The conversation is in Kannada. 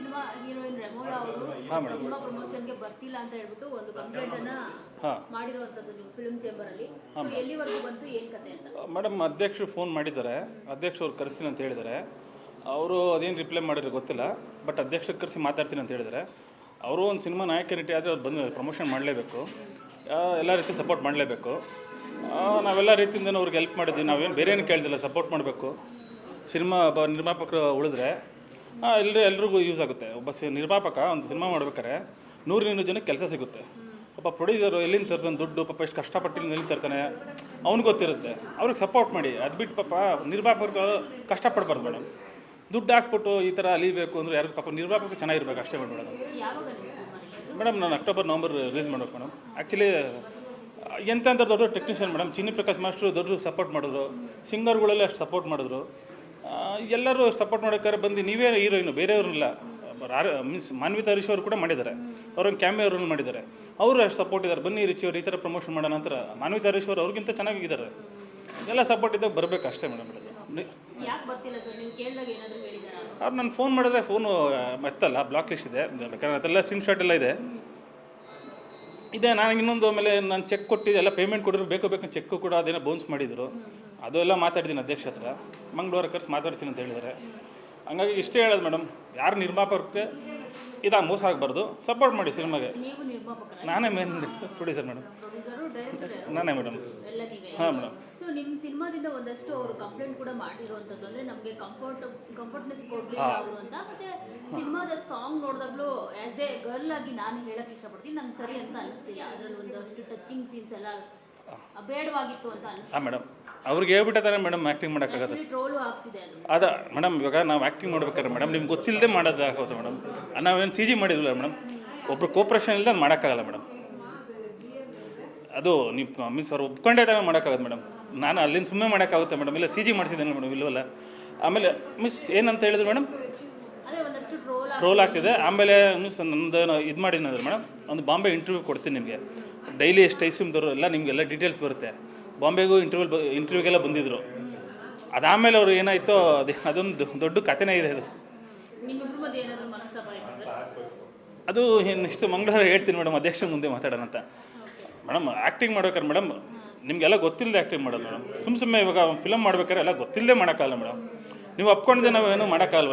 ಸಿನಿಮಾ ಹೀರೋಯಿನ್ ರೆಮೋಲಾ ಅವರು ಸಿನಿಮಾ ಪ್ರಮೋಷನ್ಗೆ ಬರ್ತಿಲ್ಲ ಅಂತ ಹೇಳ್ಬಿಟ್ಟು ಒಂದು ಕಂಪ್ಲೇಂಟ್ ಅನ್ನ ಮಾಡಿರುವಂತದ್ದು ನೀವು ಫಿಲ್ಮ್ ಚೇಂಬರ್ ಅಲ್ಲಿ. ಎಲ್ಲಿವರೆಗೂ ಬಂತು ಏನ್ ಕತೆ ಅಂತ ಮೇಡಮ್ ಅಧ್ಯಕ್ಷರು ಫೋನ್ ಮಾಡಿದ್ದಾರೆ, ಅಧ್ಯಕ್ಷರು ಅವ್ರು ಕರೆಸ್ತೀನಿ ಅಂತ ಹೇಳಿದ್ದಾರೆ. ಅವರು ಅದೇನು ರಿಪ್ಲೈ ಮಾಡಿದ್ರೆ ಗೊತ್ತಿಲ್ಲ, ಬಟ್ ಅಧ್ಯಕ್ಷರು ಕರೆಸಿ ಮಾತಾಡ್ತೀನಿ ಅಂತ ಹೇಳಿದ್ದಾರೆ. ಅವರು ಒಂದು ಸಿನಿಮಾ ನಾಯಕ ನಟಿ ಆದರೆ ಅವ್ರು ಬಂದು ಪ್ರಮೋಷನ್ ಮಾಡಲೇಬೇಕು, ಎಲ್ಲ ರೀತಿ ಸಪೋರ್ಟ್ ಮಾಡಲೇಬೇಕು. ನಾವೆಲ್ಲ ರೀತಿಯಿಂದ ಅವ್ರಿಗೆ ಹೆಲ್ಪ್ ಮಾಡಿದ್ವಿ, ನಾವೇನು ಬೇರೆ ಏನು ಕೇಳ್ದಿಲ್ಲ, ಸಪೋರ್ಟ್ ಮಾಡಬೇಕು. ಸಿನಿಮಾ ನಿರ್ಮಾಪಕರು ಉಳಿದ್ರೆ ಎಲ್ರಿಗೂ ಯೂಸ್ ಆಗುತ್ತೆ. ಒಬ್ಬ ನಿರ್ಮಾಪಕ ಒಂದು ಸಿನಿಮಾ ಮಾಡ್ಬೇಕಾದ್ರೆ 100 ಜನಕ್ಕೆ ಕೆಲಸ ಸಿಗುತ್ತೆ. ಒಬ್ಬ ಪ್ರೊಡ್ಯೂಸರು ಎಲ್ಲಿಂದ ತರ್ತಾನೆ ದುಡ್ಡು, ಪಾಪ ಎಷ್ಟು ಕಷ್ಟಪಟ್ಟು ಎಲ್ಲಿ ತರ್ತಾನೆ ಅವ್ನಿಗೆ ಗೊತ್ತಿರುತ್ತೆ. ಅವ್ರಿಗೆ ಸಪೋರ್ಟ್ ಮಾಡಿ. ಅದು ಬಿಟ್ಟು ಪಾಪ ನಿರ್ಮಾಪಕರು ಕಷ್ಟಪಡ್ಬಾರ್ದು ಮೇಡಮ್. ದುಡ್ಡು ಹಾಕ್ಬಿಟ್ಟು ಈ ಥರ ಅಲಿಬೇಕು ಅಂದರೆ ಯಾರು ಪಾಪ ನಿರ್ಮಾಪಕ ಚೆನ್ನಾಗಿರ್ಬೇಕು ಅಷ್ಟೇ ಮೇಡಮ್. ಮೇಡಮ್ ನಾನು ಅಕ್ಟೋಬರ್ ನವಂಬರ್ ರಿಲೀಸ್ ಮಾಡ್ಬೇಕು ಮೇಡಮ್. ಆ್ಯಕ್ಚುಲಿ ಎಂತ ದೊಡ್ಡ ಟೆಕ್ನಿಷಿಯನ್ ಮೇಡಮ್, ಚಿನ್ನಿ ಪ್ರಕಾಶ್ ಮಾಸ್ಟ್ರು ದೊಡ್ಡ ಸಪೋರ್ಟ್ ಮಾಡಿದ್ರು, ಸಿಂಗರ್ಗಳೆಲ್ಲ ಅಷ್ಟು ಸಪೋರ್ಟ್ ಮಾಡಿದ್ರು. ಎಲ್ಲರೂ ಸಪೋರ್ಟ್ ಮಾಡೋಕ್ಕಾರೆ ಬಂದು ನೀವೇ ಹೀರೋಯಿನು, ಬೇರೆಯವ್ರನ್ನಿಲ್ಲ. ಮೀನ್ಸ್ ಮಾನ್ವಿತಾ ಹರೀಶ್ ಅವರು ಕೂಡ ಮಾಡಿದ್ದಾರೆ, ಅವ್ರೊಂದು ಕ್ಯಾಮಿಯೋ ಅವ್ರನ್ನ ಮಾಡಿದ್ದಾರೆ. ಅವರು ಅಷ್ಟು ಸಪೋರ್ಟ್ ಇದ್ದಾರೆ. ಬನ್ನಿ ರಿಚಿ ಅವರು ಈ ಥರ ಪ್ರಮೋಷನ್ ಮಾಡೋ ನಂತರ ಮಾನ್ವಿತಾ ಹರೀಶ್ ಅವರು ಅವ್ರಿಗಿಂತ ಚೆನ್ನಾಗಿದ್ದಾರೆ. ಎಲ್ಲ ಸಪೋರ್ಟ್ ಇದ್ದಾಗ ಬರಬೇಕು ಅಷ್ಟೇ ಮೇಡಮ್. ಅವ್ರು ನಾನು ಫೋನ್ ಮಾಡಿದ್ರೆ ಫೋನು ಎತ್ತಲ್ಲ, ಬ್ಲಾಕ್ ಲಿಸ್ಟ್ ಇದೆ. ಬೇಕಾದ್ರೆ ಅದೆಲ್ಲ ಸ್ಕ್ರೀನ್ ಶಾಟ್ ಎಲ್ಲ ಇದೆ. ನಾನು ಇನ್ನೊಂದು ಆಮೇಲೆ ನಾನು ಚೆಕ್ ಕೊಟ್ಟಿದ್ದೆ, ಎಲ್ಲ ಪೇಮೆಂಟ್ ಕೊಡಿದ್ರು ಬೇಕು ಚೆಕ್ಕು ಕೂಡ ಅದೇನೋ ಬೌನ್ಸ್ ಮಾಡಿದರು. ಅದೆಲ್ಲ ಮಾತಾಡಿದ್ದೀನಿ ಅಧ್ಯಕ್ಷ ಹತ್ರ, ಮಂಗಳವಾರ ಕರ್ಸಿ ಮಾತಾಡ್ತೀನಿ ಅಂತ ಹೇಳಿದ್ದಾರೆ. ಹಂಗಾಗಿ ಇಷ್ಟೇ ಹೇಳೋದು ಮೇಡಮ್, ಯಾರು ನಿರ್ಮಾಪಕರಿಗೆ ಇದಾಗ ಮೋಸ ಆಗಬಾರ್ದು, ಸಪೋರ್ಟ್ ಮಾಡಿ ಸಿನಿಮಾಗೆ. ನಾನೇ ಮೇನ್ ಪ್ರೊಡ್ಯೂಸರ್ ಮೇಡಮ್, ನಾನೇ ಮೇಡಮ್. ಹಾಂ ಮೇಡಮ್. ಸೊ ನಿಮ್ಮ ಸಿನಿಮಾದಿಂದ ಒಂದಷ್ಟು ಅವರು ಕಂಪ್ಲೇಂಟ್ ಕೂಡ ಮಾಡಿರುವಂಥದ್ದು, ಅಂದರೆ ನಮಗೆ ಕಂಫರ್ಟ್ನೆಸ್ ಕೊಡಲಿಲ್ಲ ಅವರು ಅಂತ. ಮತ್ತೆ ಸಿನಿಮಾದ ಸಾಂಗ್ ನೋಡಿದಾಗಲೂ ಆ್ಯಸ್ ಎ ಗರ್ಲ್ ಆಗಿ ನಾನು ಹೇಳಕ್ಕೆ ಇಷ್ಟಪಡ್ತೀನಿ, ನಂಗೆ ಸರಿ ಅಂತ ಅನಿಸ್ತಿಲ್ಲ. ಅದರಲ್ಲಿ ಒಂದಷ್ಟು ಟಚಿಂಗ್ ಸೀನ್ಸ್ ಎಲ್ಲ ಬೇಡವಾಗಿತ್ತು ಅಂತ ಅನಿಸ್ತು. ಹಾಂ ಮೇಡಮ್, ಅವ್ರಿಗೆ ಹೇಳ್ಬಿಟ್ಟಾರೆ ಮೇಡಮ್ ಆ್ಯಕ್ಟಿಂಗ್ ಮಾಡೋಕ್ಕಾಗತ್ತೆ. ಟ್ರೋಲು ಆಗ್ತಿದೆ ಅದು. ಅದ ಮೇಡಮ್, ಇವಾಗ ನಾವು ಆ್ಯಕ್ಟಿಂಗ್ ನೋಡ್ಬೇಕಾದ್ರೆ ಮೇಡಮ್ ನಿಮ್ಗೆ ಗೊತ್ತಿಲ್ಲದೆ ಮಾಡೋದಾಗುತ್ತೆ ಮೇಡಮ್. ನಾವೇನು CG ಮಾಡಿರಲಿಲ್ಲ ಮೇಡಮ್, ಒಬ್ರು ಕೋಪ್ರೇಷನ್ ಇಲ್ಲದೆ ಅದು ಮಾಡೋಕ್ಕಾಗಲ್ಲ ಮೇಡಮ್. ಅದು ನೀವು ಮೀನ್ಸ್ ಅವ್ರು ಒಪ್ಕೊಂಡೇ ತಾನೇ ಮಾಡೋಕ್ಕಾಗತ್ತೆ ಮೇಡಮ್. ನಾನು ಅಲ್ಲಿಂದ ಸುಮ್ಮನೆ ಮಾಡೋಕ್ಕಾಗುತ್ತೆ ಮೇಡಮ್, ಇಲ್ಲ CG ಮಾಡಿಸಿದ್ದೇನೆ ಮೇಡಮ್, ಇಲ್ಲವಲ್ಲ. ಆಮೇಲೆ ಮಿಸ್ ಏನಂತ ಹೇಳಿದ್ರು ಮೇಡಮ್, ಟ್ರೋಲ್ ಆಗ್ತಿದೆ. ಆಮೇಲೆ ಮಿಸ್ ನಂದು ಇದು ಮಾಡಿದ್ರೆ ಮೇಡಮ್, ಒಂದು ಬಾಂಬೆ ಇಂಟರ್ವ್ಯೂ ಕೊಡ್ತೀನಿ ನಿಮಗೆ. ಡೈಲಿ ಎಷ್ಟು ಐಸ್ಕ್ರೀಮ್ದವರು ಎಲ್ಲ ನಿಮಗೆಲ್ಲ ಡೀಟೇಲ್ಸ್ ಬರುತ್ತೆ. ಬಾಂಬೆಗೂ ಇಂಟರ್ವ್ಯೂಗೆಲ್ಲ ಬಂದಿದ್ದರು. ಅದಾದಮೇಲೆ ಅವರು ಏನಾಯಿತೋ ಅದೊಂದು ದೊಡ್ಡ ಕಥೆನೇ ಇದೆ. ಅದು ನೆಕ್ಸ್ಟ್ ಮಂಗಳವಾರ ಹೇಳ್ತೀನಿ ಮೇಡಮ್, ಅಧ್ಯಕ್ಷ ಮುಂದೆ ಮಾತಾಡೋಣ ಅಂತ. ಮೇಡಮ್ ಆ್ಯಕ್ಟಿಂಗ್ ಮಾಡ್ಬೇಕಾರೆ ಮೇಡಮ್ ನಿಮಗೆಲ್ಲ ಗೊತ್ತಿಲ್ಲದೆ ಆ್ಯಕ್ಟಿಂಗ್ ಮಾಡೋದು ಮೇಡಮ್. ಸುಮ್ಮನೆ ಇವಾಗ ಫಿಲಮ್ ಮಾಡ್ಬೇಕಾದ್ರೆ ಎಲ್ಲ ಗೊತ್ತಿಲ್ಲದೆ ಮಾಡೋಕ್ಕಾಗಲ್ಲ ಮೇಡಮ್. ನೀವು ಒಪ್ಕೊಂಡಿದ್ದೆ ನಾವೇನು ಮಾಡೋಕ್ಕಾಗಲ್ಲ.